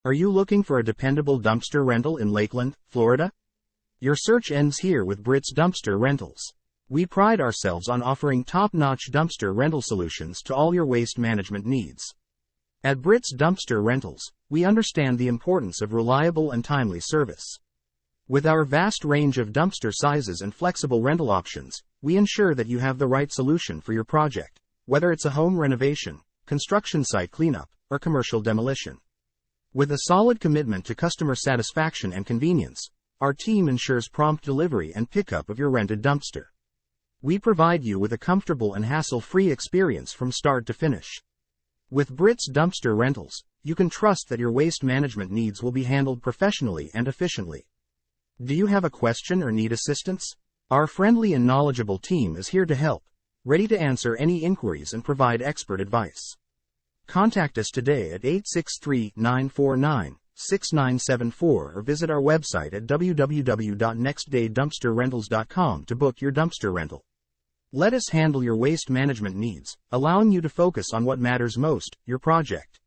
Are you looking for a dependable dumpster rental in Lakeland, Florida? Your search ends here with Britt's Dumpster Rentals. We pride ourselves on offering top-notch dumpster rental solutions to all your waste management needs. At Britt's Dumpster Rentals, we understand the importance of reliable and timely service. With our vast range of dumpster sizes and flexible rental options, we ensure that you have the right solution for your project, whether it's a home renovation, construction site cleanup, or commercial demolition. With a solid commitment to customer satisfaction and convenience, our team ensures prompt delivery and pickup of your rented dumpster. We provide you with a comfortable and hassle-free experience from start to finish. With Britt's Dumpster Rentals, you can trust that your waste management needs will be handled professionally and efficiently. Do you have a question or need assistance? Our friendly and knowledgeable team is here to help, ready to answer any inquiries and provide expert advice. Contact us today at 863-949-6974 or visit our website at www.nextdaydumpsterrentals.com to book your dumpster rental. Let us handle your waste management needs, allowing you to focus on what matters most, your project.